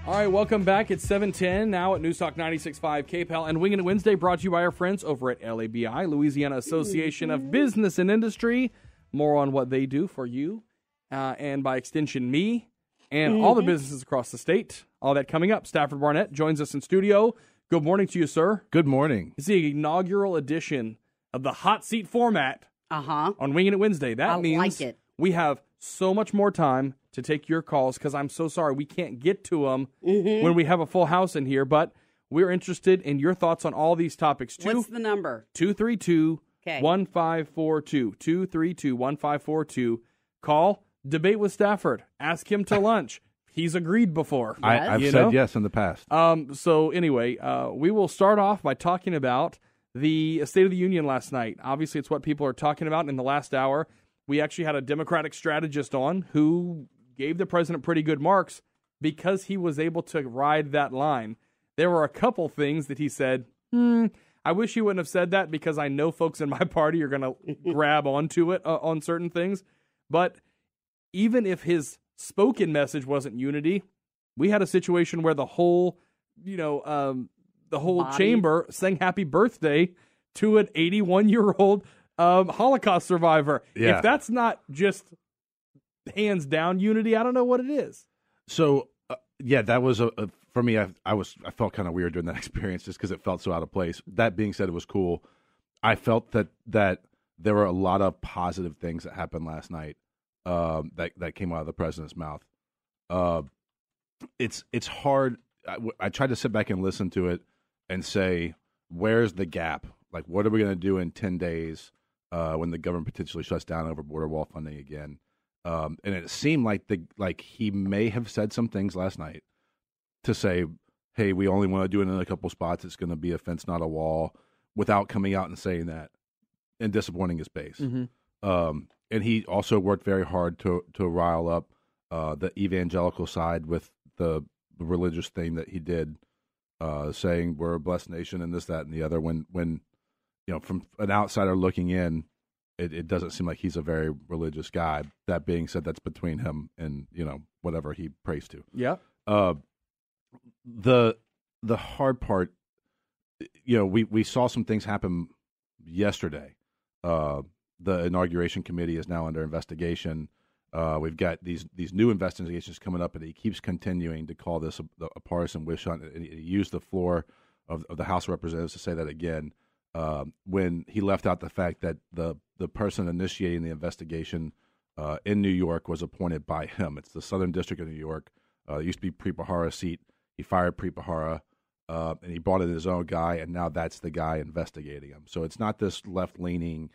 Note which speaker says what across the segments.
Speaker 1: All right, welcome back. It's 7:10 now at News Talk 96.5 KPEL and Wingin It Wednesday, brought to you by our friends over at LABI, Louisiana Association of Business and Industry. More on what they do for you and by extension me and all the businesses across the state. All that coming up. Stafford Barnett joins us in studio. Good morning to you, sir.
Speaker 2: Good morning.
Speaker 1: It's the inaugural edition of the hot seat format on Wingin It Wednesday. That means
Speaker 3: like it.
Speaker 1: We have so much more time to take your calls because I'm so sorry we can't get to them when we have a full house in here, but we're interested in your thoughts on all these topics.
Speaker 3: What's the number?
Speaker 1: 232-1542. 232-1542. Call, debate with Stafford. Ask him to lunch. He's agreed before.
Speaker 2: I've said yes in the past.
Speaker 1: So anyway, we will start off by talking about the State of the Union last night. Obviously, it's what people are talking about in the last hour. We actually had a Democratic strategist on who gave the president pretty good marks because he was able to ride that line. There were a couple things that he said, I wish he wouldn't have said that because I know folks in my party are going to grab onto it on certain things. But even if his spoken message wasn't unity, we had a situation where the whole, chamber sang happy birthday to an 81-year-old Holocaust survivor.
Speaker 2: Yeah.
Speaker 1: If that's not just hands down unity, I don't know what it is.
Speaker 2: So, that was for me. I felt kind of weird during that experience just because it felt so out of place. That being said, it was cool. I felt that there were a lot of positive things that happened last night that came out of the president's mouth. It's hard. I tried to sit back and listen to it and say, where's the gap? Like, what are we going to do in 10 days when the government potentially shuts down over border wall funding again? And it seemed like he may have said some things last night to say, hey, we only want to do it in a couple spots. It's going to be a fence, not a wall, without coming out and saying that and disappointing his base. And he also worked very hard to rile up the evangelical side with the religious thing that he did, saying we're a blessed nation and this, that, and the other. When from an outsider looking in, it doesn't seem like he's a very religious guy. That being said, that's between him and whatever he prays to.
Speaker 1: Yeah.
Speaker 2: The hard part, we saw some things happen yesterday. The inauguration committee is now under investigation. We've got these new investigations coming up, and he keeps continuing to call this a partisan witch hunt. And he used the floor of the House of Representatives to say that again when he left out the fact that the person initiating the investigation in New York was appointed by him. It's the Southern District of New York. It used to be Preet Bharara's seat. He fired Preet Bharara, and he brought in his own guy, and now that's the guy investigating him. So it's not this left-leaning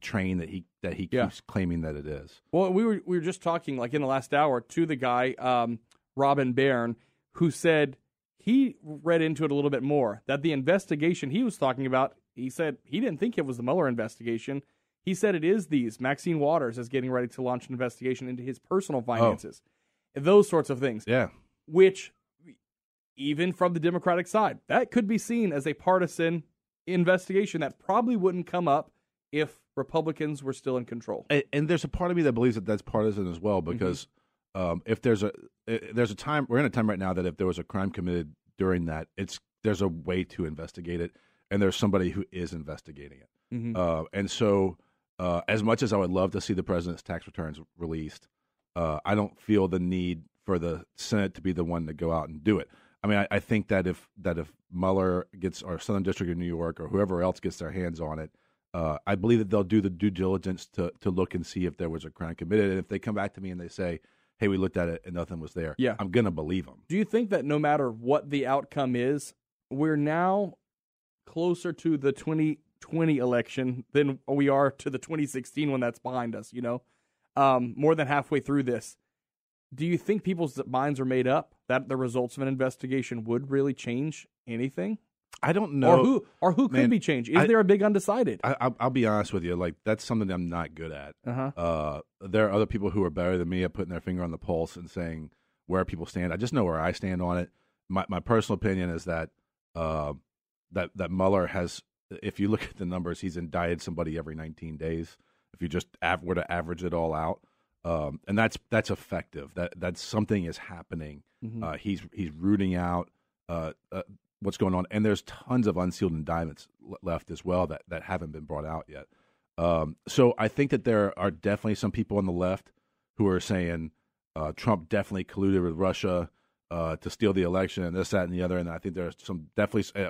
Speaker 2: train that he keeps claiming that it is.
Speaker 1: Well, we were just talking like in the last hour to the guy Robin Bairn, who said he read into it a little bit more, that the investigation he was talking about, he said he didn't think it was the Mueller investigation. He said it is these. Maxine Waters is getting ready to launch an investigation into his personal finances. Those sorts of things.
Speaker 2: Yeah.
Speaker 1: Which, even from the Democratic side, that could be seen as a partisan investigation that probably wouldn't come up if Republicans were still in control.
Speaker 2: And there's a part of me that believes that that's partisan as well, because if there's a time, we're in a time right now that if there was a crime committed during that, there's a way to investigate it, and there's somebody who is investigating it. And so, as much as I would love to see the president's tax returns released, I don't feel the need for the Senate to be the one to go out and do it. I mean, I think that if Mueller gets, or Southern District of New York, or whoever else gets their hands on it, I believe that they'll do the due diligence to look and see if there was a crime committed. And if they come back to me and they say, hey, we looked at it and nothing was there, I'm going to believe them.
Speaker 1: Do you think that no matter what the outcome is, we're now closer to the 2020 election than we are to the 2016 when that's behind us, more than halfway through this? Do you think people's minds are made up that the results of an investigation would really change anything?
Speaker 2: I don't know.
Speaker 1: Or who could be changed? Is there a big undecided?
Speaker 2: I'll be honest with you. Like, that's something I'm not good at. There are other people who are better than me at putting their finger on the pulse and saying where people stand. I just know where I stand on it. My personal opinion is that that Mueller has, if you look at the numbers, he's indicted somebody every 19 days. If you just were to average it all out, and that's effective. That's something is happening. He's rooting out what's going on, and there's tons of unsealed indictments left as well that haven't been brought out yet. So I think that there are definitely some people on the left who are saying Trump definitely colluded with Russia to steal the election and this, that, and the other. And I think there's some definitely.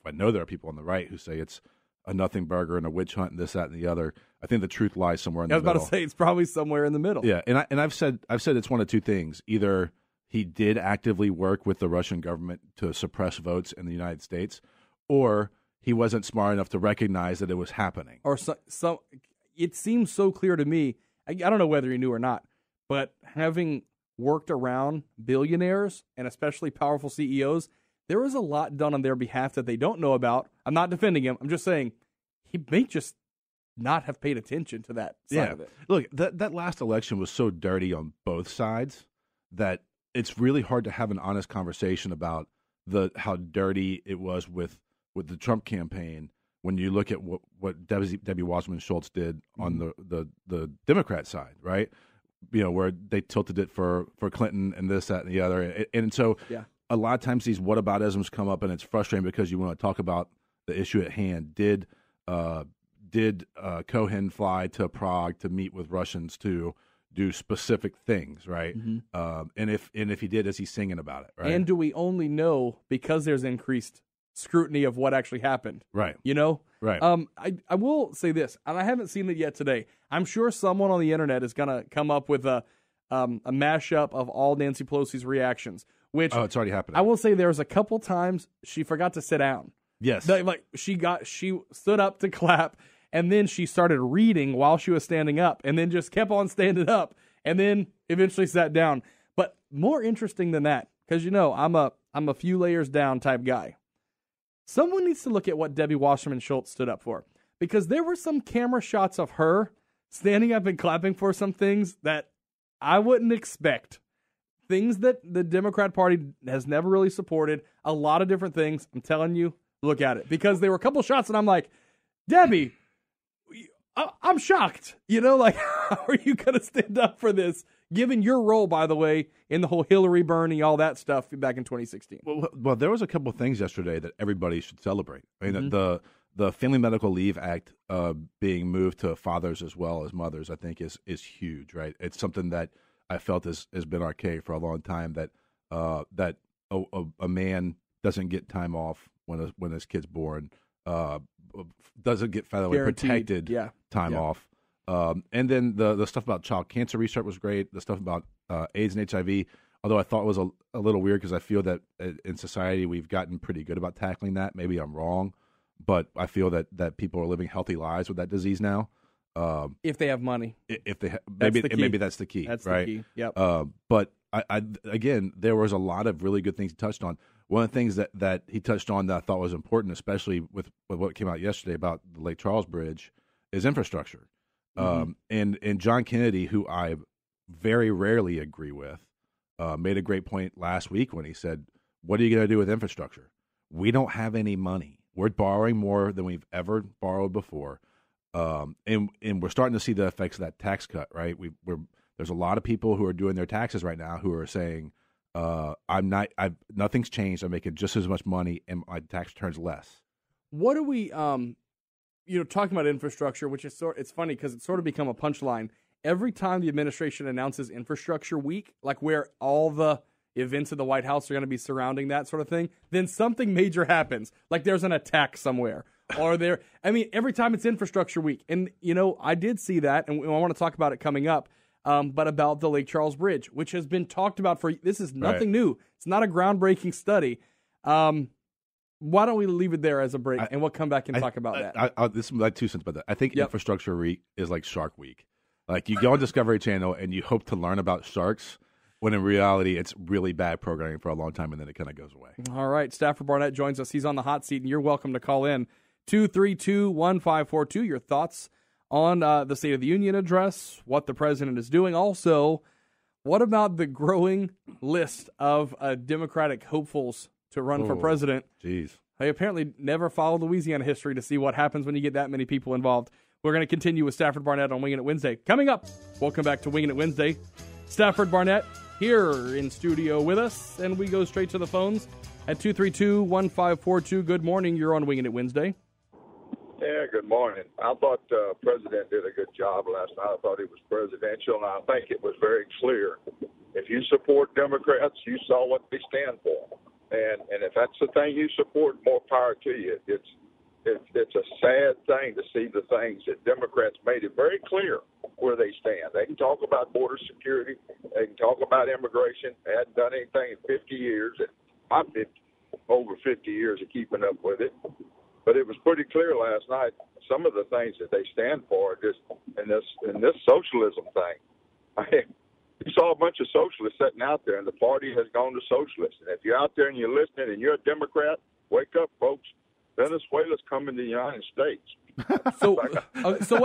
Speaker 2: I know there are people on the right who say it's a nothing burger and a witch hunt and this, that, and the other. I think the truth lies somewhere in the middle.
Speaker 1: I was about to say it's probably somewhere in the middle.
Speaker 2: Yeah, and I've said it's one of two things: either he did actively work with the Russian government to suppress votes in the United States, or he wasn't smart enough to recognize that it was happening.
Speaker 1: Or so it seems so clear to me. I don't know whether he knew or not, but having worked around billionaires and especially powerful CEOs, there was a lot done on their behalf that they don't know about. I'm not defending him. I'm just saying he may just not have paid attention to that side of it.
Speaker 2: Look, that last election was so dirty on both sides that it's really hard to have an honest conversation about how dirty it was with the Trump campaign when you look at what Debbie Wasserman Schultz did on the Democrat side, right? You know, where they tilted it for Clinton and this, that, and the other. And so a lot of times these whataboutisms come up, and it's frustrating because you want to talk about the issue at hand. Did Cohen fly to Prague to meet with Russians to do specific things, right? And if he did, is he singing about it, right?
Speaker 1: And do we only know because there's increased scrutiny of what actually happened?
Speaker 2: Right.
Speaker 1: You know?
Speaker 2: Right.
Speaker 1: I will say this, and I haven't seen it yet today. I'm sure someone on the internet is going to come up with a mashup of all Nancy Pelosi's reactions, which...
Speaker 2: Oh, it's already happening.
Speaker 1: I will say there's a couple times she forgot to sit down.
Speaker 2: Yes.
Speaker 1: She stood up to clap, and then she started reading while she was standing up, and then just kept on standing up, and then eventually sat down. But more interesting than that, because I'm a few layers down type guy. Someone needs to look at what Debbie Wasserman Schultz stood up for, because there were some camera shots of her standing up and clapping for some things that I wouldn't expect. Things that the Democrat Party has never really supported. A lot of different things. I'm telling you, look at it, because there were a couple shots and I'm like, Debbie, I'm shocked. How are you going to stand up for this, given your role, by the way, in the whole Hillary burning, all that stuff back in 2016?
Speaker 2: Well, there was a couple of things yesterday that everybody should celebrate. I mean, the Family Medical Leave Act being moved to fathers as well as mothers, I think, is huge, right? It's something that I felt has been archaic for a long time, that a man doesn't get time off when his kid's born, doesn't get federally protected time off. And then the stuff about child cancer research was great. The stuff about AIDS and HIV, although I thought it was a little weird because I feel that in society we've gotten pretty good about tackling that. Maybe I'm wrong, but I feel that people are living healthy lives with that disease now.
Speaker 1: If they have money.
Speaker 2: If they maybe that's the key.
Speaker 1: That's
Speaker 2: right?
Speaker 1: the key. Yep.
Speaker 2: But I again, there was a lot of really good things he touched on. One of the things that he touched on that I thought was important, especially with what came out yesterday about the Lake Charles Bridge, is infrastructure. And John Kennedy, who I very rarely agree with, made a great point last week when he said, "What are you going to do with infrastructure? We don't have any money. We're borrowing more than we've ever borrowed before." And we're starting to see the effects of that tax cut, right? There's a lot of people who are doing their taxes right now who are saying, nothing's changed. I'm making just as much money and my tax returns less.
Speaker 1: What are we, talking about infrastructure, which is it's funny because it's sort of become a punchline. Every time the administration announces infrastructure week, like where all the events at the White House are going to be surrounding that sort of thing, then something major happens. Like there's an attack somewhere. Every time it's infrastructure week. And, I did see that, and I want to talk about it coming up, but about the Lake Charles Bridge, which has been talked about this is nothing new. It's not a groundbreaking study. Why don't we leave it there as a break, and we'll come back and talk about that.
Speaker 2: This is my 2 cents about that. I think infrastructure week is like Shark Week. Like you go on Discovery Channel and you hope to learn about sharks, when in reality it's really bad programming for a long time, and then it kind of goes away. All
Speaker 1: right, Stafford Barnett joins us. He's on the hot seat, and you're welcome to call in 232-1542. Your thoughts on the State of the Union address, what the president is doing. Also, what about the growing list of Democratic hopefuls to run for president?
Speaker 2: Jeez.
Speaker 1: They apparently never follow Louisiana history to see what happens when you get that many people involved. We're going to continue with Stafford Barnett on Wingin It Wednesday. Coming up, welcome back to Wingin It Wednesday. Stafford Barnett here in studio with us, and we go straight to the phones at 232-1542. Good morning. You're on Wingin It Wednesday.
Speaker 3: Yeah, good morning. I thought the president did a good job last night. I thought he was presidential, and I think it was very clear. If you support Democrats, you saw what they stand for. And if that's the thing you support, more power to you. It's a sad thing to see the things that Democrats made it very clear where they stand. They can talk about border security. They can talk about immigration. They hadn't done anything in 50 years. Over 50 years of keeping up with it. But it was pretty clear last night, some of the things that they stand for are just in this socialism thing. You saw a bunch of socialists sitting out there, and the party has gone to socialist. And if you're out there and you're listening and you're a Democrat, wake up, folks. Venezuela's coming to the United States.
Speaker 1: So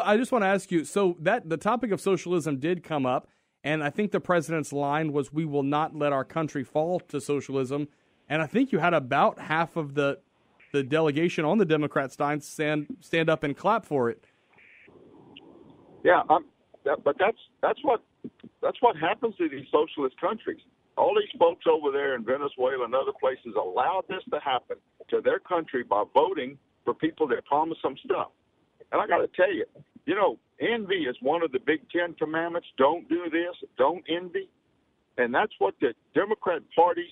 Speaker 1: I just want to ask you, so that the topic of socialism did come up, and I think the president's line was, we will not let our country fall to socialism. And I think you had about half of the delegation on the Democrat side stand up and clap for it.
Speaker 3: Yeah, but that's what happens to these socialist countries. All these folks over there in Venezuela and other places allowed this to happen to their country by voting for people that promise them stuff. And I got to tell you, envy is one of the big 10 commandments. Don't do this, don't envy. And that's what the Democrat parties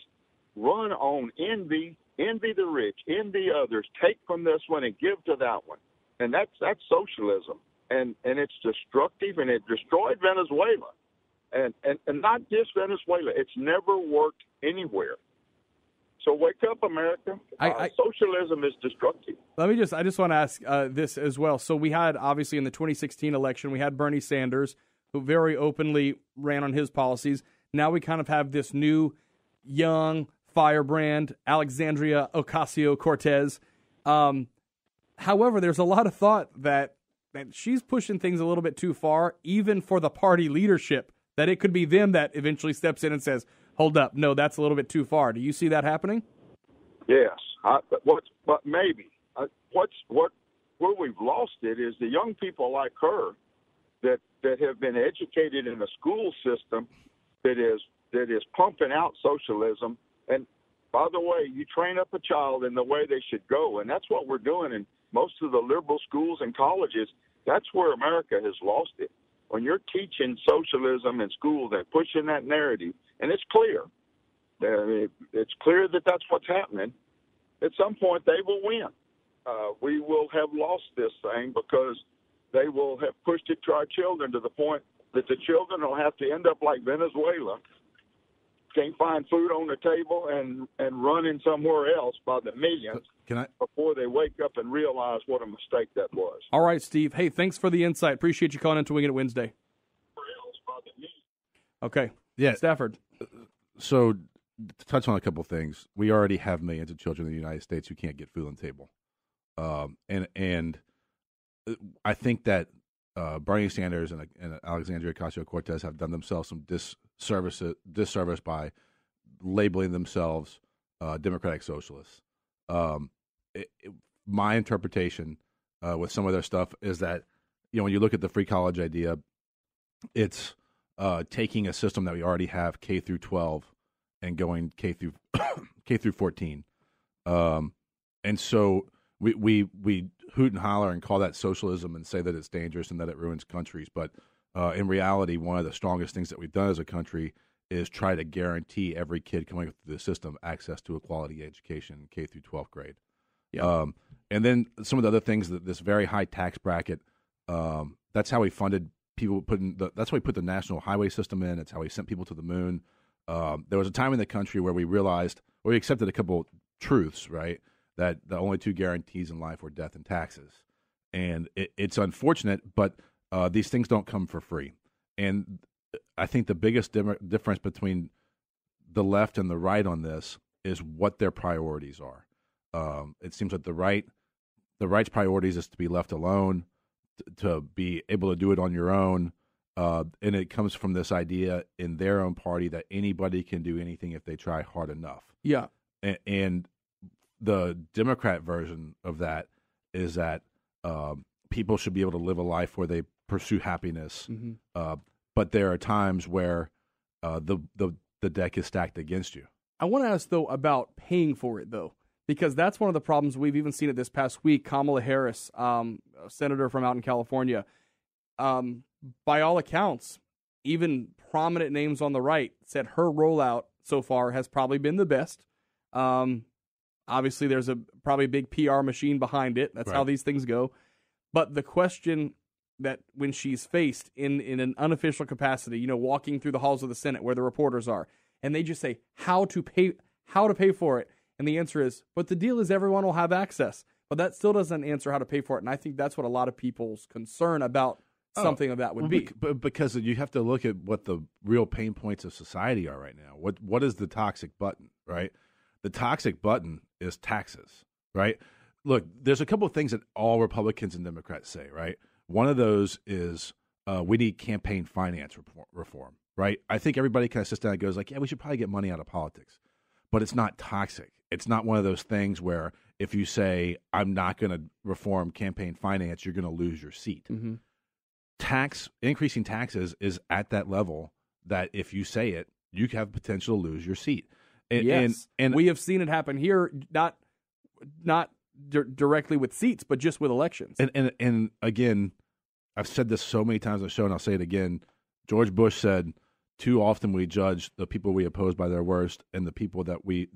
Speaker 3: run on: envy the rich, envy others, take from this one and give to that one. And that's socialism. And it's destructive, and it destroyed Venezuela. And not just Venezuela. It's never worked anywhere. So wake up, America. Socialism is destructive.
Speaker 1: I just want to ask this as well. So we had, obviously, in the 2016 election, we had Bernie Sanders, who very openly ran on his policies. Now we kind of have this new, young firebrand, Alexandria Ocasio-Cortez. However, there's a lot of thought that she's pushing things a little bit too far, even for the party leadership, that it could be them that eventually steps in and says, hold up, no, that's a little bit too far. Do you see that happening?
Speaker 3: Yes, but maybe. Where we've lost it is the young people like her that have been educated in a school system that is pumping out socialism. And by the way, you train up a child in the way they should go, and that's what we're doing in most of the liberal schools and colleges. That's where America has lost it. When you're teaching socialism in schools and pushing that narrative, and it's clear, it's clear that that's what's happening, at some point they will win. We will have lost this thing because they will have pushed it to our children to the point that the children will have to end up like Venezuela, can't find food on the table and running somewhere else by the millions before they wake up and realize what a mistake that was.
Speaker 1: All right, Steve. Hey, thanks for the insight. Appreciate you calling into Wingin It Wednesday. Okay.
Speaker 2: Yeah.
Speaker 1: Stafford.
Speaker 2: So to touch on a couple things, we already have millions of children in the United States who can't get food on the table. And I think that Bernie Sanders and Alexandria Ocasio-Cortez have done themselves some disservice by labeling themselves democratic socialists. My interpretation with some of their stuff is that, when you look at the free college idea, it's taking a system that we already have, K through 12, and going K through 14. And so we hoot and holler and call that socialism and say that it's dangerous and that it ruins countries. But in reality, one of the strongest things that we've done as a country is try to guarantee every kid coming through the system access to a quality education, K through 12th grade. Yeah. And then some of the other things, that this very high tax bracket, that's how we funded people. That's how we put the national highway system in. It's how we sent people to the moon. There was a time in the country where we accepted a couple truths, right? That the only two guarantees in life were death and taxes. And it's unfortunate, but these things don't come for free. And I think the biggest difference between the left and the right on this is what their priorities are. It seems like the right's priorities is to be left alone, to be able to do it on your own. And it comes from this idea in their own party that anybody can do anything if they try hard enough.
Speaker 1: Yeah.
Speaker 2: And the Democrat version of that is that people should be able to live a life where they pursue happiness.
Speaker 1: Mm-hmm.
Speaker 2: But there are times where the deck is stacked against you.
Speaker 1: I want to ask, though, about paying for it, though, because that's one of the problems. We've even seen it this past week. Kamala Harris, a senator from out in California, by all accounts, even prominent names on the right said her rollout so far has probably been the best. Obviously, there's probably a big PR machine behind it. That's how these things go. But the question that when she's faced in an unofficial capacity, walking through the halls of the Senate where the reporters are, and they just say how to pay for it, and the answer is, but the deal is everyone will have access. But that still doesn't answer how to pay for it, and I think that's what a lot of people's concern about something of that would be.
Speaker 2: Because you have to look at what the real pain points of society are right now. What is the toxic button, right? The toxic button is taxes, right? Look, there's a couple of things that all Republicans and Democrats say, right? One of those is we need campaign finance reform, right? I think everybody kind of sits down and goes like, yeah, we should probably get money out of politics. But it's not toxic. It's not one of those things where if you say, I'm not going to reform campaign finance, you're going to lose your seat.
Speaker 1: Mm-hmm.
Speaker 2: Increasing taxes is at that level that if you say it, you have potential to lose your seat. And
Speaker 1: we have seen it happen here, not directly with seats, but just with elections.
Speaker 2: And again, I've said this so many times on the show, and I'll say it again. George Bush said, "Too often we judge the people we oppose by their worst, and the people that we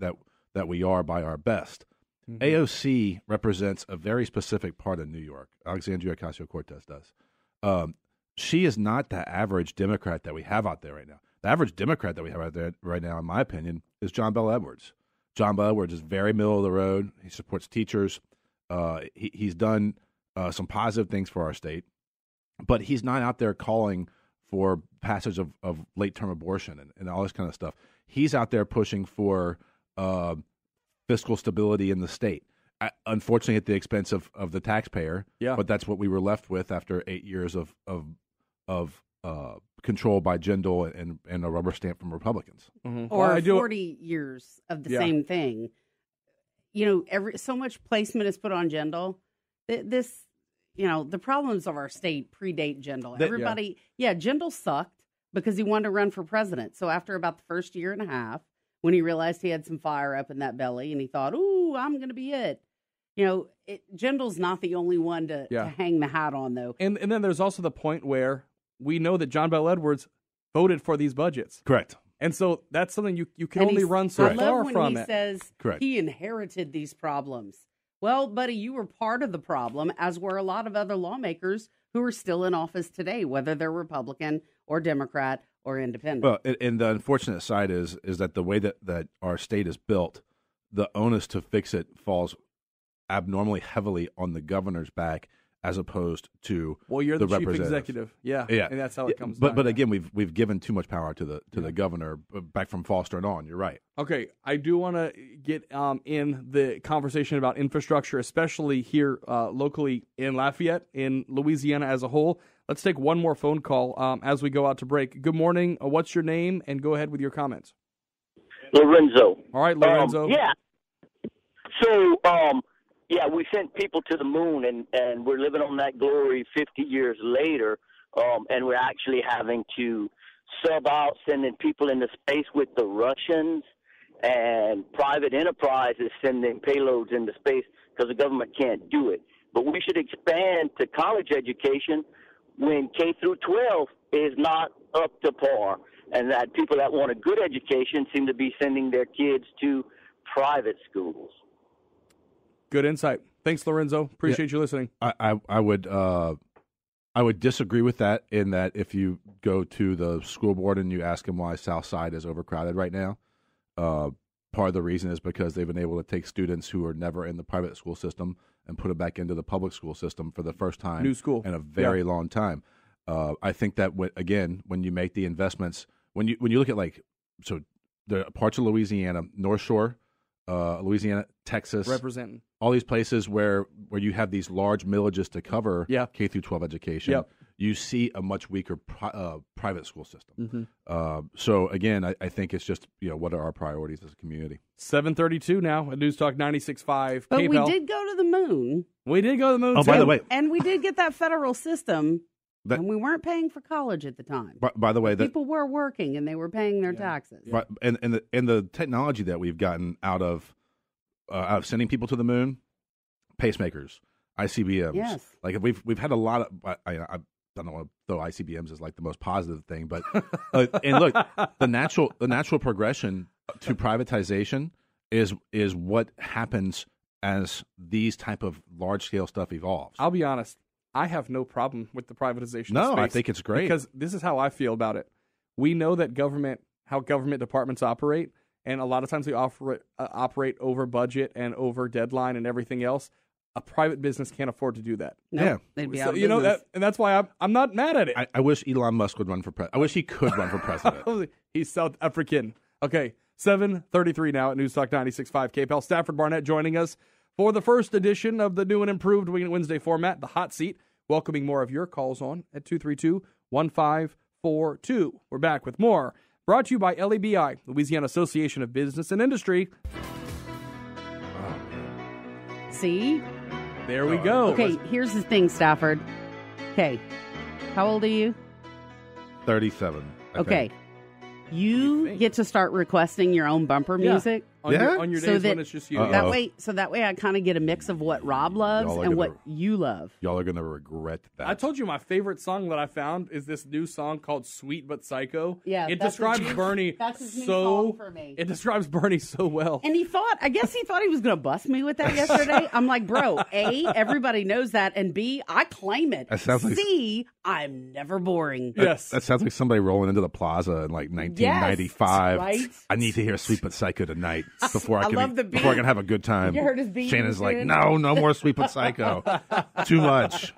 Speaker 2: are by our best." Mm-hmm. AOC represents a very specific part of New York. Alexandria Ocasio-Cortez does. She is not the average Democrat that we have out there right now. The average Democrat that we have out there right now, in my opinion, is John Bel Edwards. John Bel Edwards is very middle of the road. He supports teachers. He's done some positive things for our state, but he's not out there calling for passage of late-term abortion and all this kind of stuff. He's out there pushing for fiscal stability in the state, unfortunately at the expense of the taxpayer.
Speaker 1: Yeah.
Speaker 2: But that's what we were left with after 8 years of control by Jindal and a rubber stamp from Republicans.
Speaker 4: Mm-hmm. Or 40 years of the same thing. So much placement is put on Jindal. The problems of our state predate Jindal. Jindal sucked because he wanted to run for president. So after about the first year and a half, when he realized he had some fire up in that belly and he thought, ooh, I'm going to be it. Jindal's not the only one to hang the hat on, though.
Speaker 1: And then there's also the point where we know that John Bel Edwards voted for these budgets.
Speaker 2: Correct.
Speaker 1: And so that's something you can only run so far from it.
Speaker 4: I love when he says he inherited these problems. Well, buddy, you were part of the problem, as were a lot of other lawmakers who are still in office today, whether they're Republican or Democrat or independent.
Speaker 2: Well, and the unfortunate side is that the way that our state is built, the onus to fix it falls abnormally heavily on the governor's back as opposed to
Speaker 1: you're the chief executive. Yeah, and that's how it comes.
Speaker 2: But again, we've given too much power to the governor back from Foster and on. You're right.
Speaker 1: Okay, I do want to get in the conversation about infrastructure, especially here locally in Lafayette, in Louisiana as a whole. Let's take one more phone call as we go out to break. Good morning. What's your name? And go ahead with your comments.
Speaker 5: Lorenzo.
Speaker 1: All right, Lorenzo.
Speaker 5: So, we sent people to the moon, and we're living on that glory 50 years later, and we're actually having to sub out sending people into space with the Russians, and private enterprise is sending payloads into space because the government can't do it. But we should expand to college education when K through 12 is not up to par, and that people that want a good education seem to be sending their kids to private schools.
Speaker 1: Good insight. Thanks, Lorenzo. Appreciate you listening.
Speaker 2: I would disagree with that in that if you go to the school board and you ask them why South Side is overcrowded right now, part of the reason is because they've been able to take students who are never in the private school system and put them back into the public school system for the first time
Speaker 1: New school.
Speaker 2: in a very long time. I think that when you make the investments, when you look at the parts of Louisiana, North Shore, Louisiana, Texas,
Speaker 1: representing
Speaker 2: all these places where you have these large millages to cover K through 12 education, you see a much weaker private school system. So again, I think it's just what are our priorities as a community?
Speaker 1: 7:32 now at News Talk 96.5.
Speaker 4: But we did go to the moon.
Speaker 1: We did go to the moon.
Speaker 2: Oh,
Speaker 1: too.
Speaker 2: by the way,
Speaker 4: and we did get that federal system. And we weren't paying for college at the time.
Speaker 2: By the way,
Speaker 4: people were working and they were paying their taxes.
Speaker 2: But, and the technology that we've gotten out of sending people to the moon, pacemakers, ICBMs.
Speaker 4: Yes.
Speaker 2: Like we've had a lot of. I don't want to throw ICBMs as like the most positive thing, but and look, the natural progression to privatization is what happens as these type of large scale stuff evolves.
Speaker 1: I'll be honest. I have no problem with the privatization.
Speaker 2: No,
Speaker 1: space
Speaker 2: I think it's great.
Speaker 1: Because this is how I feel about it. We know that how government departments operate, and a lot of times they operate over budget and over deadline and everything else. A private business can't afford to do that.
Speaker 4: Nope, they'd be out of business.
Speaker 1: And that's why I'm not mad at it.
Speaker 2: I wish Elon Musk would run for president. I wish he could run for president.
Speaker 1: He's South African. Okay, 7:33 now at News Talk 96.5 KPEL. Stafford Barnett joining us for the first edition of the new and improved Wingin It Wednesday format, the hot seat. Welcoming more of your calls on at 232-1542. We're back with more. Brought to you by LABI, Louisiana Association of Business and Industry.
Speaker 4: See?
Speaker 1: There we go.
Speaker 4: Okay, here's the thing, Stafford. Okay, how old are you?
Speaker 2: 37.
Speaker 4: Okay. You get to start requesting your own bumper music.
Speaker 1: On your days when it's just you.
Speaker 4: That way I kind of get a mix of what Rob loves and what you love.
Speaker 2: Y'all are going to regret that.
Speaker 1: I told you my favorite song that I found is this new song called Sweet But Psycho.
Speaker 4: Yeah,
Speaker 1: it describes Bernie
Speaker 4: for me.
Speaker 1: It describes Bernie so well.
Speaker 4: And I guess he thought he was going to bust me with that yesterday. I'm like, bro, A, everybody knows that, and B, I claim it. C, I'm never boring.
Speaker 1: Yes.
Speaker 2: That sounds like somebody rolling into the plaza in like 1995.
Speaker 4: Yes, right?
Speaker 2: I need to hear Sweet But Psycho tonight. Before I
Speaker 4: can
Speaker 2: have a good time.
Speaker 4: You heard his beat.
Speaker 2: Shannon's like, no more Sweet But Psycho. Too much.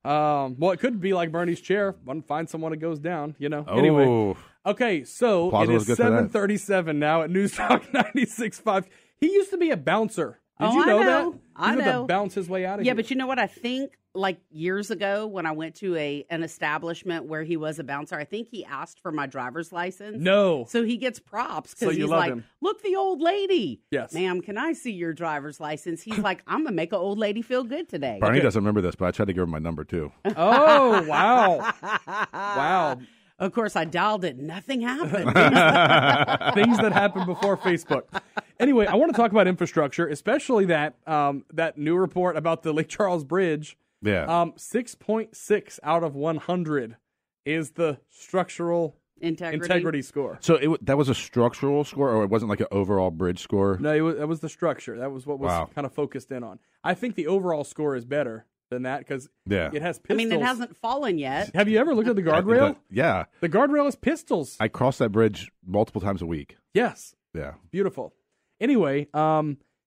Speaker 1: Well, it could be like Bernie's chair. Find someone that goes down,
Speaker 2: Oh.
Speaker 1: Anyway. Okay, so
Speaker 2: Plaza
Speaker 1: it is 7:37 now at News Talk 96.5. He used to be a bouncer. Did you know that?
Speaker 4: I know.
Speaker 1: He had to bounce his way out of here.
Speaker 4: Yeah, but you know what? I think like years ago when I went to an establishment where he was a bouncer, I think he asked for my driver's license.
Speaker 1: No.
Speaker 4: So he gets props because
Speaker 1: you
Speaker 4: he's
Speaker 1: love
Speaker 4: like,
Speaker 1: him.
Speaker 4: look, the old lady.
Speaker 1: Yes.
Speaker 4: Ma'am, can I see your driver's license? He's like, I'm going to make an old lady feel good today.
Speaker 2: Barney doesn't remember this, but I tried to give her my number too.
Speaker 1: Oh, wow. Wow.
Speaker 4: Of course, I dialed it. Nothing happened.
Speaker 1: Things that happened before Facebook. Anyway, I want to talk about infrastructure, especially that new report about the Lake Charles Bridge.
Speaker 2: Yeah.
Speaker 1: 6.6 out of 100 is the structural integrity score.
Speaker 2: So that was a structural score, or it wasn't like an overall bridge score?
Speaker 1: No, it was the structure. That was what was kind of focused in on. I think the overall score is better than that because it has pistons.
Speaker 4: I mean, it hasn't fallen yet.
Speaker 1: Have you ever looked at the guardrail?
Speaker 2: Yeah.
Speaker 1: The guardrail is pistols.
Speaker 2: I cross that bridge multiple times a week.
Speaker 1: Yes.
Speaker 2: Yeah.
Speaker 1: Beautiful. Anyway,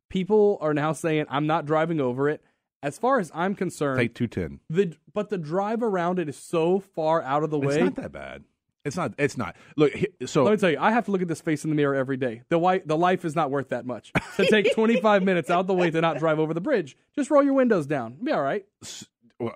Speaker 1: people are now saying, I'm not driving over it. As far as I'm concerned,
Speaker 2: take 210.
Speaker 1: But the drive around it is so far out of the way.
Speaker 2: It's not that bad. It's not. Look, so
Speaker 1: let me tell you, I have to look at this face in the mirror every day. The life is not worth that much. To take 25 minutes out the way to not drive over the bridge. Just roll your windows down. It'll be all right.
Speaker 2: Well,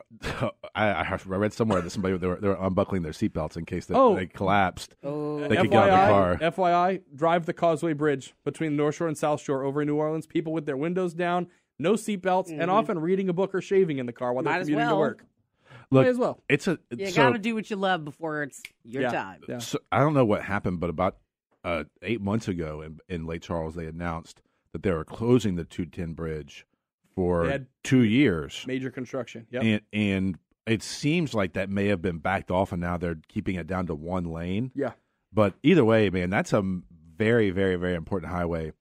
Speaker 2: I read somewhere that somebody they were unbuckling their seatbelts in case they collapsed. They could get out of the car.
Speaker 1: FYI, drive the Causeway Bridge between North Shore and South Shore over in New Orleans. People with their windows down, no seatbelts, and often reading a book or shaving in the car while they're commuting to work.
Speaker 2: Look,
Speaker 1: might as well.
Speaker 4: You got to do what you love before it's your time.
Speaker 1: Yeah.
Speaker 2: So, I don't know what happened, but about 8 months ago in Lake Charles, they announced that they were closing the 210 bridge for 2 years.
Speaker 1: Major construction. Yep.
Speaker 2: And it seems like that may have been backed off, and now they're keeping it down to one lane.
Speaker 1: Yeah.
Speaker 2: But either way, man, that's a very, very, very important highway,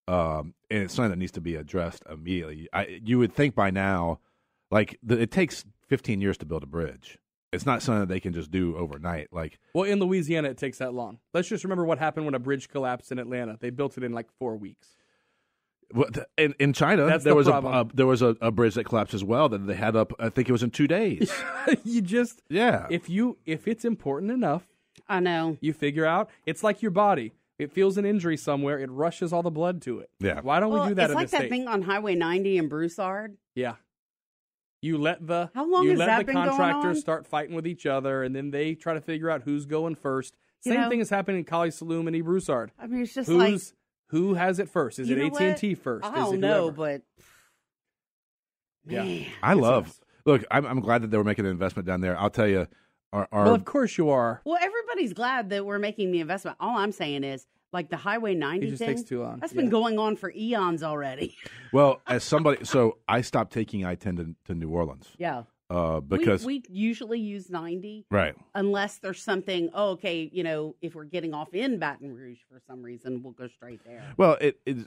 Speaker 2: and it's something that needs to be addressed immediately. You would think by now, it takes 15 years to build a bridge. It's not something that they can just do overnight.
Speaker 1: Well, in Louisiana, it takes that long. Let's just remember what happened when a bridge collapsed in Atlanta. They built it in 4 weeks.
Speaker 2: Well, in China, there was a bridge that collapsed as well that they had up. I think it was in 2 days.
Speaker 1: If it's important enough,
Speaker 4: I know,
Speaker 1: you figure out. It's like your body. it feels an injury somewhere, it rushes all the blood to it.
Speaker 2: Yeah.
Speaker 1: Why don't we do that
Speaker 4: it's
Speaker 1: in
Speaker 4: like
Speaker 1: this
Speaker 4: that
Speaker 1: state?
Speaker 4: thing on Highway 90 in Broussard.
Speaker 1: Yeah. You let the
Speaker 4: How long has that been going
Speaker 1: contractors
Speaker 4: on?
Speaker 1: start fighting with each other, and then they try to figure out who's going first.
Speaker 4: You
Speaker 1: Same
Speaker 4: know?
Speaker 1: thing is happening in College Saloon and Broussard.
Speaker 4: I mean, it's just like,
Speaker 1: Who has it first? Is
Speaker 4: you
Speaker 1: it
Speaker 4: know
Speaker 1: AT&T
Speaker 4: what?
Speaker 1: first?
Speaker 4: I
Speaker 1: Is
Speaker 4: don't
Speaker 1: it
Speaker 4: know,
Speaker 1: whoever?
Speaker 4: but
Speaker 1: Yeah.
Speaker 4: man.
Speaker 2: I love. Look, I'm glad that they were making an investment down there. I'll tell you,
Speaker 1: Well, of course you are.
Speaker 4: Well, everybody's glad that we're making the investment. All I'm saying is, like the Highway 90
Speaker 1: It just
Speaker 4: thing,
Speaker 1: takes too long.
Speaker 4: that's been going on for eons already.
Speaker 2: well, as somebody, so I stopped taking I-10 to New Orleans
Speaker 4: Yeah.
Speaker 2: because
Speaker 4: we usually use 90
Speaker 2: right.
Speaker 4: unless there's something, okay, if we're getting off in Baton Rouge for some reason, we'll go straight there.
Speaker 2: Well,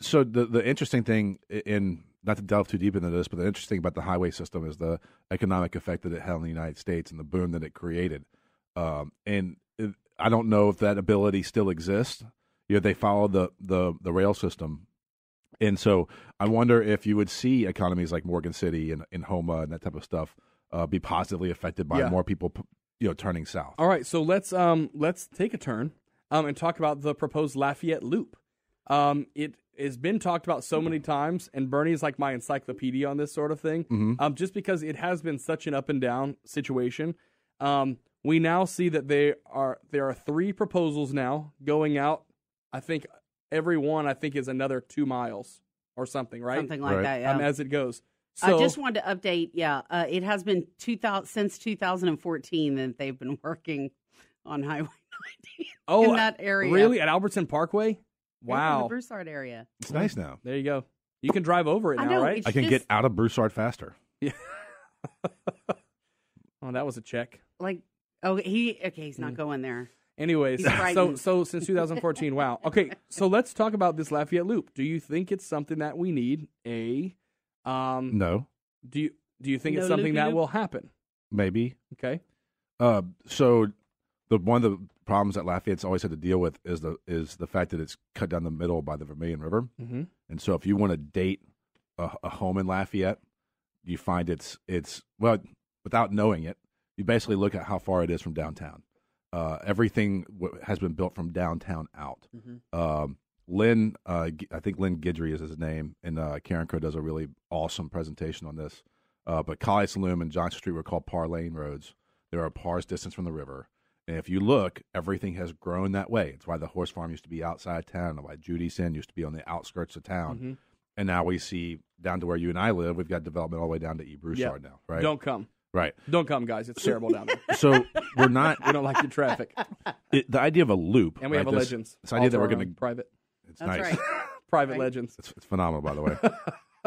Speaker 2: so the interesting thing, in not to delve too deep into this, but the interesting about the highway system is the economic effect that it had on the United States and the boom that it created. I don't know if that ability still exists. They follow the rail system, and so I wonder if you would see economies like Morgan City and Houma and that type of stuff be positively affected by more people, turning south.
Speaker 1: All right, so let's take a turn and talk about the proposed Lafayette Loop. It has been talked about so many times, and Bernie's like my encyclopedia on this sort of thing.
Speaker 2: Mm-hmm.
Speaker 1: Just because it has been such an up and down situation, we now see that there are 3 proposals now going out. I think every one is another 2 miles or something, right?
Speaker 4: Something like that, yeah.
Speaker 1: As it goes. So
Speaker 4: I just wanted to update, it has been since 2014 that they've been working on Highway 90 in that area.
Speaker 1: Really? At Albertson Parkway? Wow.
Speaker 4: In the Broussard area.
Speaker 2: It's nice now.
Speaker 1: There you go. You can drive over it
Speaker 4: I
Speaker 1: now,
Speaker 4: know,
Speaker 1: right?
Speaker 4: it's
Speaker 2: I can
Speaker 4: just-
Speaker 2: get out of Broussard faster.
Speaker 1: Yeah. Oh, that was a check.
Speaker 4: Like, he's not going there.
Speaker 1: Anyways,
Speaker 4: He's frightened.
Speaker 1: so since 2014, wow. Okay, so let's talk about this Lafayette Loop. Do you think it's something that we need?
Speaker 2: No,
Speaker 1: Do you think
Speaker 4: No
Speaker 1: it's something that
Speaker 4: loopy-loop?
Speaker 1: will happen?
Speaker 2: maybe.
Speaker 1: Okay.
Speaker 2: So one of the problems that Lafayette's always had to deal with is the fact that it's cut down the middle by the Vermilion River,
Speaker 1: Mm-hmm.
Speaker 2: and so if you want to date a home in Lafayette, you find it's well, without knowing it, you basically look at how far it is from downtown. Everything has been built from downtown out.
Speaker 1: Mm-hmm.
Speaker 2: Lynn, I think Lynn Guidry is his name, and Karen Crow does a really awesome presentation on this. But College Saloon and Johnson Street were called Par Lane roads. They are a par's distance from the river. And if you look, everything has grown that way. It's why the horse farm used to be outside town, and why Judy's Inn used to be on the outskirts of town.
Speaker 1: Mm-hmm.
Speaker 2: And now we see down to where you and I live, we've got development all the way down to Broussard now, right?
Speaker 1: Don't come.
Speaker 2: Right.
Speaker 1: Don't come, guys. It's terrible down there.
Speaker 2: So we're not.
Speaker 1: We don't like the traffic.
Speaker 2: The idea of a loop,
Speaker 1: And we have a Legends.
Speaker 2: This idea that we're
Speaker 1: Also
Speaker 2: going to.
Speaker 1: private.
Speaker 2: It's
Speaker 4: That's
Speaker 2: nice.
Speaker 4: right.
Speaker 1: Private
Speaker 4: Right.
Speaker 1: Legends.
Speaker 2: It's phenomenal, by the way.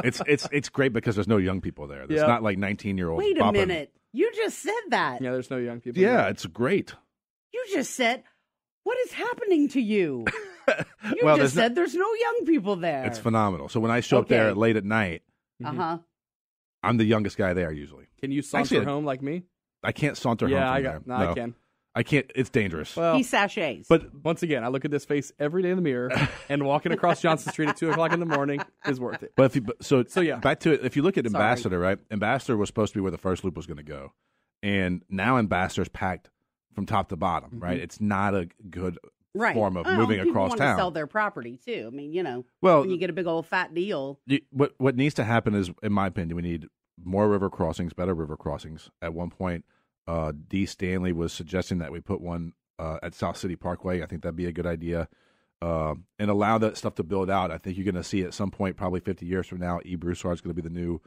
Speaker 2: It's great because there's no young people there. It's
Speaker 1: Yeah.
Speaker 2: not like 19-year-olds.
Speaker 4: Wait a
Speaker 2: bopping.
Speaker 4: minute. You just said that.
Speaker 1: Yeah, there's no young people.
Speaker 2: Yeah,
Speaker 1: there.
Speaker 2: it's great.
Speaker 4: You just said, what is happening to you? You
Speaker 2: Well,
Speaker 4: just
Speaker 2: there's
Speaker 4: said there's no young people there.
Speaker 2: It's phenomenal. So when I show up there
Speaker 4: Okay.
Speaker 2: late at night,
Speaker 4: Uh-huh.
Speaker 2: I'm the youngest guy there usually.
Speaker 1: Can you saunter
Speaker 2: Actually,
Speaker 1: home like me?
Speaker 2: I can't saunter home
Speaker 1: Yeah,
Speaker 2: from
Speaker 1: I
Speaker 2: there.
Speaker 1: got. No, I can.
Speaker 2: I can't. It's dangerous.
Speaker 1: Well,
Speaker 4: He sachets.
Speaker 2: but
Speaker 1: once again, I look at this face every day in the mirror, and walking across Johnson Street at 2:00 in the morning is worth it.
Speaker 2: so
Speaker 1: yeah.
Speaker 2: back to it. If you look at
Speaker 4: Sorry.
Speaker 2: Ambassador, right? Ambassador was supposed to be where the first loop was going to go, and now Ambassador's packed from top to bottom.
Speaker 1: Mm-hmm.
Speaker 2: Right? It's not a good
Speaker 4: right.
Speaker 2: form of
Speaker 4: Well,
Speaker 2: moving
Speaker 4: people
Speaker 2: across
Speaker 4: want
Speaker 2: town.
Speaker 4: to sell their property, too. I mean,
Speaker 2: Well,
Speaker 4: when you get a big old fat deal.
Speaker 2: what needs to happen is, in my opinion, we need more river crossings, better river crossings. At one point, D. Stanley was suggesting that we put one at South City Parkway. I think that'd be a good idea, and allow that stuff to build out. I think you're going to see at some point, probably 50 years from now, Broussard is going to be the new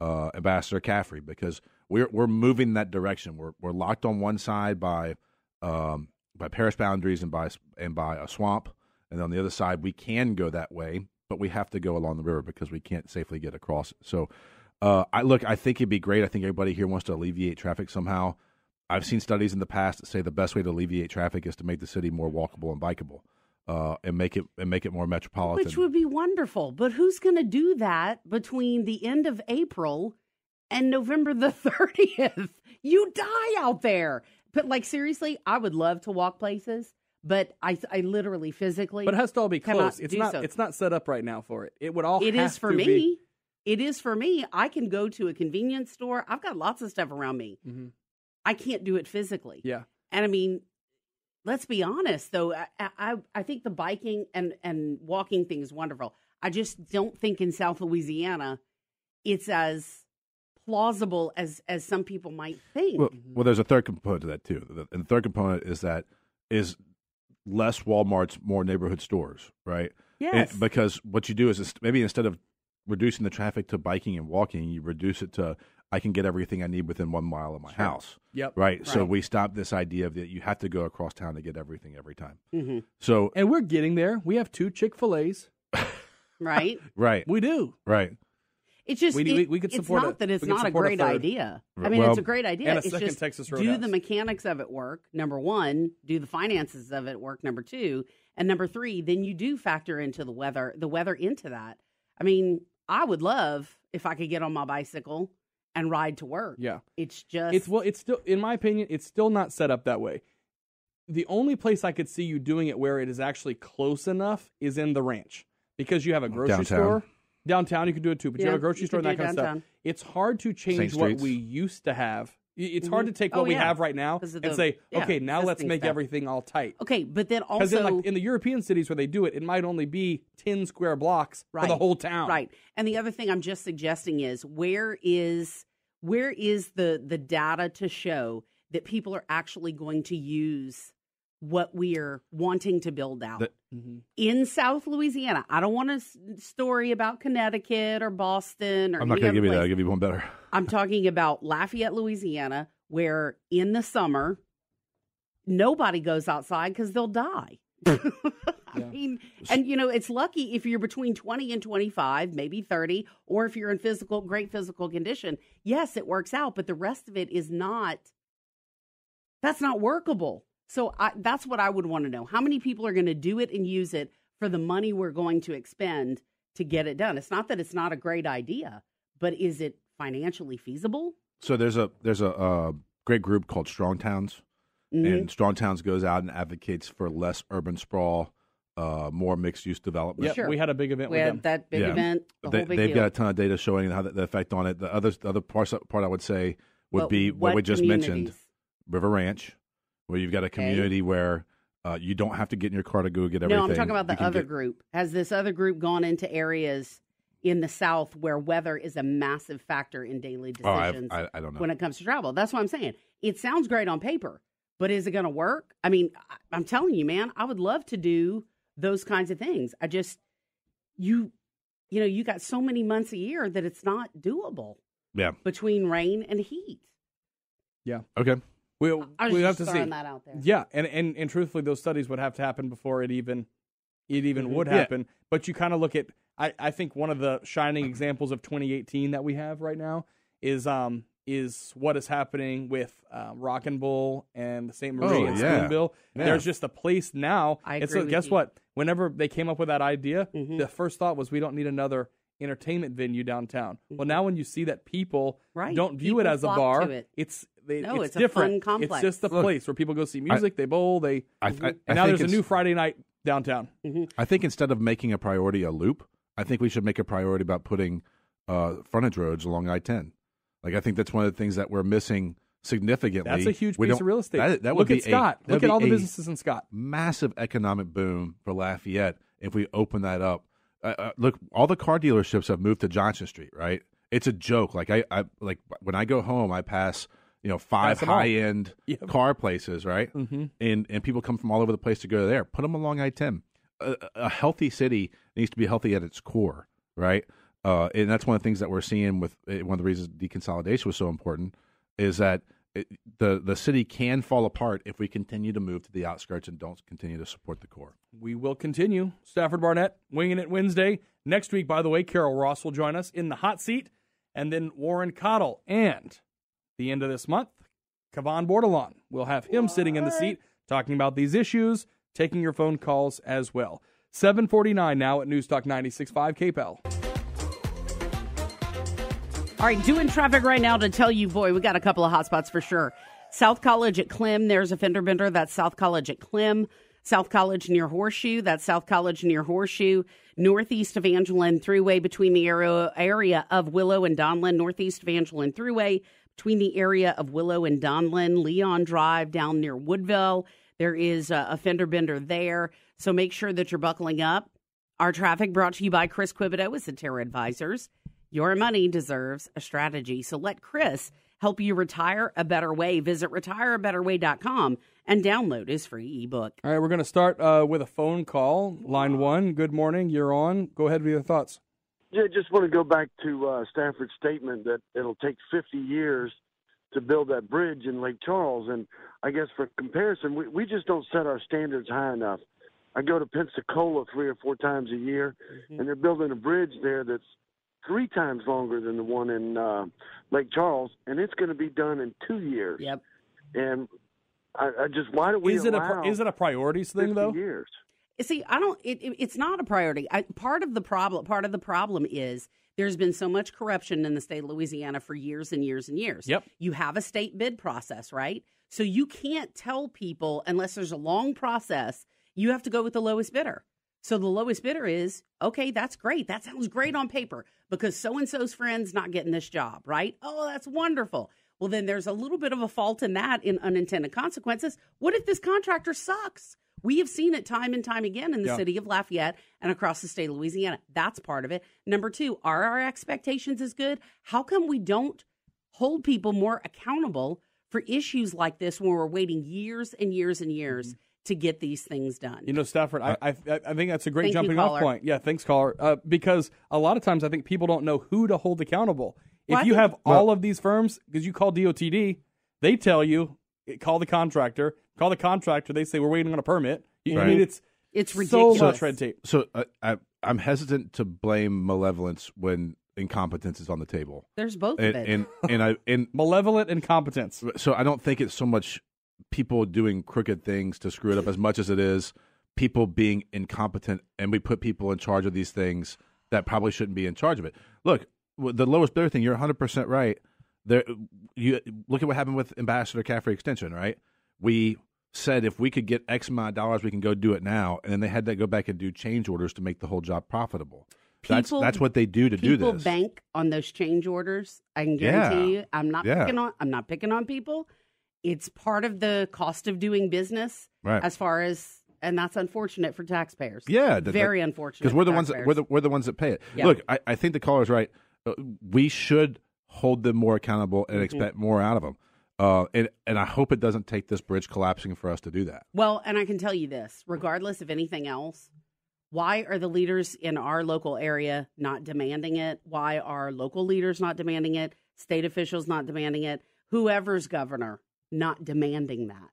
Speaker 2: Ambassador Caffrey, because we're moving that direction. We're locked on one side by parish boundaries and by a swamp, and on the other side we can go that way, but we have to go along the river because we can't safely get across it. So, I think it'd be great. I think everybody here wants to alleviate traffic somehow. I've seen studies in the past that say the best way to alleviate traffic is to make the city more walkable and bikeable, and make it more metropolitan.
Speaker 4: Which would be wonderful. But who's going to do that between the end of April and November the 30th? You die out there. But, like, seriously, I would love to walk places, but I literally physically.
Speaker 1: But it has to all be
Speaker 4: cannot
Speaker 1: close. It's
Speaker 4: do
Speaker 1: not.
Speaker 4: so.
Speaker 1: It's not set up right now for it. It would all.
Speaker 4: It
Speaker 1: have
Speaker 4: is for
Speaker 1: to
Speaker 4: me.
Speaker 1: be-
Speaker 4: It is for me. I can go to a convenience store. I've got lots of stuff around me.
Speaker 1: Mhm.
Speaker 4: I can't do it physically.
Speaker 1: Yeah.
Speaker 4: And I mean, let's be honest, though. I think the biking and walking thing is wonderful. I just don't think in South Louisiana it's as plausible as some people might think.
Speaker 2: Well, there's a third component to that too, and the third component is less Walmarts, more neighborhood stores, right?
Speaker 4: Yes.
Speaker 2: Because what you do is maybe instead of reducing the traffic to biking and walking, you reduce it to I can get everything I need within 1 mile of my house.
Speaker 1: Yep.
Speaker 2: Right. So we stop this idea of that you have to go across town to get everything every time.
Speaker 4: Mm-hmm.
Speaker 2: So
Speaker 1: and we're getting there. We have 2 Chick-fil-A's.
Speaker 4: Right.
Speaker 2: Right.
Speaker 1: We do.
Speaker 2: Right.
Speaker 4: It's just
Speaker 1: we could support
Speaker 4: it's not that it's not a great idea. I mean, it's a great idea.
Speaker 1: And a
Speaker 4: it's
Speaker 1: second
Speaker 4: just
Speaker 1: Texas
Speaker 4: do
Speaker 1: Roadhouse.
Speaker 4: the mechanics of it work. Number 1, do the finances of it work. Number 2, and number 3, then you do factor into the weather into that. I mean, I would love if I could get on my bicycle and ride to work.
Speaker 1: Yeah.
Speaker 4: It's just
Speaker 1: it's still, in my opinion, it's still not set up that way. The only place I could see you doing it where it is actually close enough is in the ranch, because you have a grocery store. Downtown, you can do it too, but you have a grocery store and that kind of stuff. It's hard to change what we used to have. It's hard to take what we have right now and say, okay, now let's make everything all tight.
Speaker 4: Okay, but then also...
Speaker 1: Because in the European cities where they do it, it might only be 10 square blocks for the whole town.
Speaker 4: Right. And the other thing I'm just suggesting is, where is the data to show that people are actually going to use what we are wanting to build out? In South Louisiana. I don't want a story about Connecticut or Boston or
Speaker 2: I'm not going to give you that. I'll give you one better.
Speaker 4: I'm talking about Lafayette, Louisiana, where in the summer, nobody goes outside because they'll die. I mean, and it's lucky if you're between 20 and 25, maybe 30, or if you're in great physical condition. Yes, it works out, but the rest of it is not, that's not workable. So that's what I would want to know. How many people are going to do it and use it for the money we're going to expend to get it done? It's not that it's not a great idea, but is it financially feasible?
Speaker 2: So there's a great group called Strong Towns, and Strong Towns goes out and advocates for less urban sprawl, more mixed use development.
Speaker 1: Yeah, sure. We had a big event with them.
Speaker 4: That big event.
Speaker 2: They've got a ton of data showing how the effect on it. The other part I would say would be what we just mentioned, River Ranch, where you've got a community where you don't have to get in your car to go get everything.
Speaker 4: No, I'm talking about the other group. Has this other group gone into areas in the South where weather is a massive factor in daily decisions
Speaker 2: I don't know.
Speaker 4: when it comes to travel? That's what I'm saying. It sounds great on paper, but is it going to work? I mean, I'm telling you, man, I would love to do those kinds of things. I just, you got so many months a year that it's not doable.
Speaker 2: Yeah.
Speaker 4: Between rain and heat.
Speaker 1: Yeah.
Speaker 2: Okay.
Speaker 1: We'll have to see.
Speaker 4: That out there.
Speaker 1: Yeah, and truthfully, those studies would have to happen before it even would happen. Yeah. But you kind of look at, I think one of the shining examples of 2018 that we have right now is what is happening with Rockin' Bull and St. Marie and Spoonville. Yeah. There's just a place now. And so guess what? Whenever they came up with that idea, the first thought was we don't need another entertainment venue downtown. Well, now when you see that people don't view it as a bar, it's different.
Speaker 4: A fun complex.
Speaker 1: It's just a place where people go see music, they bowl, and now there's a new Friday night downtown.
Speaker 2: I think instead of making a priority a loop, I think we should make a priority about putting frontage roads along I-10. Like, I think that's one of the things that we're missing significantly.
Speaker 1: That's a huge piece of real estate.
Speaker 2: That
Speaker 1: Look at Scott. Look at all the businesses in Scott.
Speaker 2: Massive economic boom for Lafayette if we open that up. Look, all the car dealerships have moved to Johnson Street, right? It's a joke. Like I like when I go home, I pass 5 high-end car places, right? And people come from all over the place to go there. Put them along I-10. A healthy city needs to be healthy at its core, right? And that's one of the things that we're seeing with one of the reasons deconsolidation was so important is that the city can fall apart if we continue to move to the outskirts and don't continue to support the core.
Speaker 1: We will continue. Stafford Barnett, Wingin It Wednesday. Next week, by the way, Carol Ross will join us in the hot seat, and then Warren Cottle. And the end of this month, Kavan Bordelon. We'll have him sitting in the seat talking about these issues, taking your phone calls as well. 7:49 now at News Talk 96.5 KPEL.
Speaker 4: All right, doing traffic right now to tell you, boy, we got a couple of hot spots for sure. South College at Clem, there's a fender bender. That's South College at Clem. South College near Horseshoe, that's South College near Horseshoe. Northeast of Angelin Thruway between the area of Willow and Donlin. Northeast of Angelin Thruway between the area of Willow and Donlin. Leon Drive down near Woodville. There is a fender bender there. So make sure that you're buckling up. Our traffic brought to you by Chris Quibido with Cetera Advisors. Your money deserves a strategy. So let Chris help you retire a better way. Visit retireabetterway.com and download his free ebook.
Speaker 1: All right, we're going to start with a phone call. Line 1, good morning. You're on. Go ahead with your thoughts.
Speaker 6: Yeah, just want to go back to Stafford's statement that it'll take 50 years to build that bridge in Lake Charles. And I guess for comparison, we just don't set our standards high enough. I go to Pensacola 3 or 4 times a year, and they're building a bridge there that's 3 times longer than the one in Lake Charles, and it's going to be done in 2 years.
Speaker 4: Yep.
Speaker 6: And I just, why do we
Speaker 1: is it a priorities thing, though?
Speaker 6: Years?
Speaker 4: See, it's not a priority. Part of the problem is there's been so much corruption in the state of Louisiana for years and years and years.
Speaker 1: Yep.
Speaker 4: You have a state bid process, right? So you can't tell people, unless there's a long process, you have to go with the lowest bidder. So the lowest bidder is, okay, that's great. That sounds great on paper because so-and-so's friend's not getting this job, right? Oh, that's wonderful. Well, then there's a little bit of a fault in that in unintended consequences. What if this contractor sucks? We have seen it time and time again in the city of Lafayette and across the state of Louisiana. That's part of it. Number 2, are our expectations as good? How come we don't hold people more accountable for issues like this when we're waiting years and years and years to get these things done?
Speaker 1: You know, Stafford, I think that's a great jumping off point. Yeah, thanks, caller. Because a lot of times I think people don't know who to hold accountable. If you have all of these firms, because you call DOTD, they tell you, call the contractor. Call the contractor. They say, we're waiting on a permit.
Speaker 2: Right.
Speaker 1: I mean, it's
Speaker 4: ridiculous.
Speaker 1: So much red tape.
Speaker 2: So I'm hesitant to blame malevolence when incompetence is on the table.
Speaker 4: There's both of it.
Speaker 2: And
Speaker 1: malevolent incompetence.
Speaker 2: So I don't think it's so much people doing crooked things to screw it up as much as it is people being incompetent, and we put people in charge of these things that probably shouldn't be in charge of it. Look, the lowest bidder thing, you're 100% right. There, you look at what happened with Ambassador Caffrey Extension, right? We said if we could get X amount of dollars, we can go do it now, and then they had to go back and do change orders to make the whole job profitable. That's what they do to do this.
Speaker 4: People bank on those change orders. I can guarantee you. I'm not picking on people. It's part of the cost of doing business,
Speaker 2: right?
Speaker 4: As far as, and that's unfortunate for taxpayers.
Speaker 2: Yeah,
Speaker 4: very unfortunate
Speaker 2: because we're the ones that pay it. Yeah. Look, I think the caller's right. We should hold them more accountable and expect more out of them. And I hope it doesn't take this bridge collapsing for us to do that.
Speaker 4: Well, and I can tell you this, regardless of anything else, why are the leaders in our local area not demanding it? Why are local leaders not demanding it? State officials not demanding it? Whoever's governor not demanding that?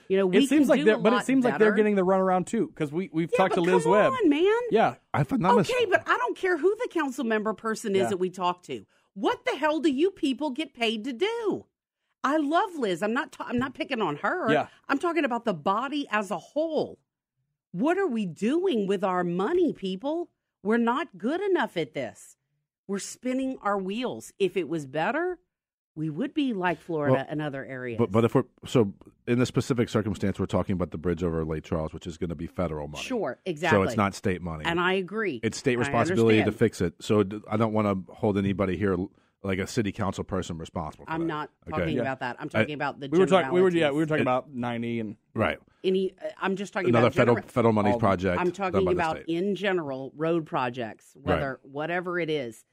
Speaker 4: You know,
Speaker 1: it seems like they're getting the runaround too, because we've talked to Liz Webb.
Speaker 4: Come on, man.
Speaker 1: Yeah,
Speaker 4: but I don't care who the council member person is that we talk to. What the hell do you people get paid to do? I love Liz. I'm not picking on her.
Speaker 1: Yeah.
Speaker 4: I'm talking about the body as a whole. What are we doing with our money, people? We're not good enough at this. We're spinning our wheels. If it was better, we would be like Florida and other areas.
Speaker 2: But if so in the specific circumstance, we're talking about the bridge over Lake Charles, which is going to be federal money.
Speaker 4: Sure, exactly.
Speaker 2: So it's not state money.
Speaker 4: And I agree.
Speaker 2: It's state responsibility to fix it. So I don't want to hold anybody here like a city council person responsible for
Speaker 4: I'm
Speaker 2: that.
Speaker 4: not talking about that. I'm talking about the
Speaker 1: we were
Speaker 4: generalities.
Speaker 1: talking about 90 and
Speaker 2: right.
Speaker 4: I'm just talking
Speaker 2: another
Speaker 4: about
Speaker 2: federal monies project.
Speaker 4: I'm talking about in general road projects, whatever it is.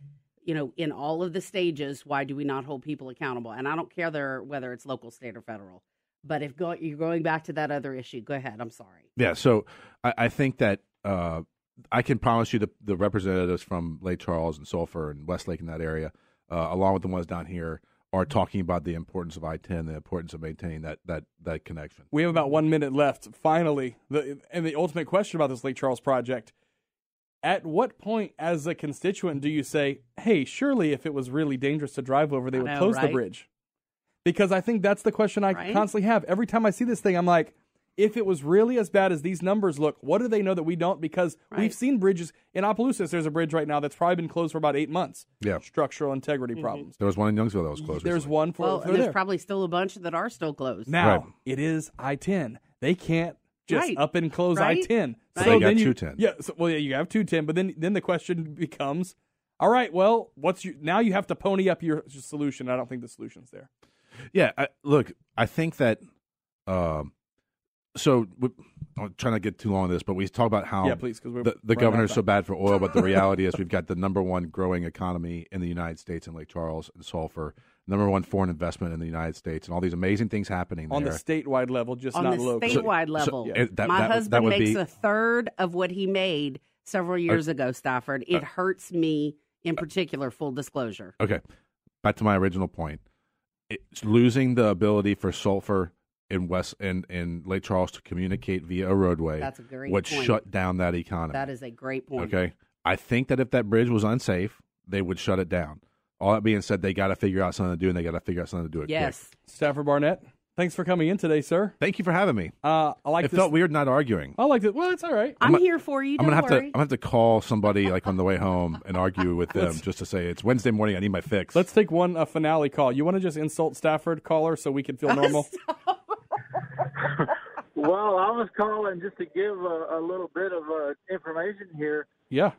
Speaker 4: You know, in all of the stages, why do we not hold people accountable? And I don't care whether it's local, state, or federal. But if you're going back to that other issue, go ahead. I'm sorry.
Speaker 2: Yeah, so I think that I can promise you the representatives from Lake Charles and Sulphur and Westlake in that area, along with the ones down here, are talking about the importance of I-10, the importance of maintaining that connection.
Speaker 1: We have about 1 minute left. Finally, the ultimate question about this Lake Charles project. At what point, as a constituent, do you say, hey, surely if it was really dangerous to drive over, they would close the bridge? Because I think that's the question I constantly have. Every time I see this thing, I'm like, if it was really as bad as these numbers look, what do they know that we don't? Because we've seen bridges. In Opelousas, there's a bridge right now that's probably been closed for about 8 months. Yeah. Structural integrity problems.
Speaker 2: There was one in Youngsville that was closed
Speaker 1: There's
Speaker 2: recently.
Speaker 1: one for
Speaker 4: there's probably still a bunch that are still closed.
Speaker 1: Now, it is I-10. They can't just up and close I-10.
Speaker 2: So then you got 210.
Speaker 1: Yeah, you have 210, but then the question becomes, all right, well, now you have to pony up your solution. I don't think the solution's there.
Speaker 2: Yeah, look, I think that So I'm trying to get too long on this, but we talk about how
Speaker 1: please,
Speaker 2: the governor's so bad for oil, but the reality is we've got the number one growing economy in the United States in Lake Charles and sulfur, number one foreign investment in the United States, and all these amazing things happening there.
Speaker 1: On the statewide level, just
Speaker 4: on
Speaker 1: not
Speaker 4: the
Speaker 1: local.
Speaker 4: statewide level. My husband makes a third of what he made several years ago, Stafford. It hurts me in particular, full disclosure.
Speaker 2: Okay, back to my original point. It's losing the ability for sulfur in Lake Charles to communicate via a roadway.
Speaker 4: That's a great
Speaker 2: would
Speaker 4: point.
Speaker 2: shut down that economy.
Speaker 4: That is a great point.
Speaker 2: Okay, I think that if that bridge was unsafe, they would shut it down. All that being said, they got to figure out something to do, and they got to figure out something to do it quick.
Speaker 1: Stafford Barnett, thanks for coming in today, sir.
Speaker 2: Thank you for having me.
Speaker 1: It
Speaker 2: felt weird not arguing.
Speaker 1: I like it. Well, it's all right.
Speaker 4: I'm here for you.
Speaker 2: I'm gonna have to call somebody like on the way home and argue with them just to say it's Wednesday morning. I need my fix.
Speaker 1: Let's take one finale call. You want to just insult Stafford, caller, so we can feel normal?
Speaker 7: Well, I was calling just to give a little bit of information here.
Speaker 1: Yeah.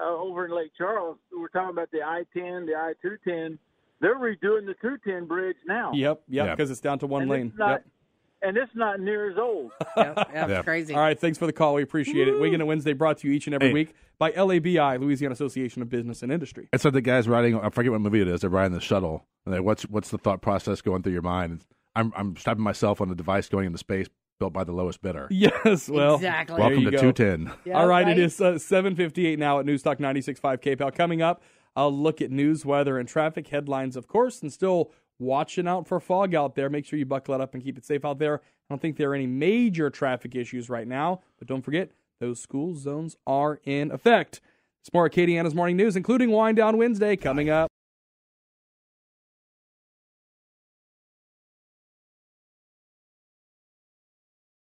Speaker 7: Over in Lake Charles, we're talking about the I-10, the I-210. They're redoing the 210 bridge now.
Speaker 1: Yep, because it's down to one lane.
Speaker 7: And it's not near as old.
Speaker 4: That's crazy.
Speaker 1: All right, thanks for the call. We appreciate it. Wingin It Wednesday brought to you each and every week by LABI, Louisiana Association of Business and Industry.
Speaker 2: And so the guys riding, I forget what movie it is, they're riding the shuttle. And what's the thought process going through your mind? I'm strapping myself on a device going into space built by the lowest bidder.
Speaker 1: Yes, well,
Speaker 4: exactly.
Speaker 2: Welcome to 210.
Speaker 4: Yeah,
Speaker 1: all right, it is 7:58 now at News Talk 96.5 KPEL. Coming up, I'll look at news, weather, and traffic headlines, of course, and still watching out for fog out there. Make sure you buckle it up and keep it safe out there. I don't think there are any major traffic issues right now, but don't forget, those school zones are in effect. It's more Acadiana's Morning News, including Wind Down Wednesday, coming up.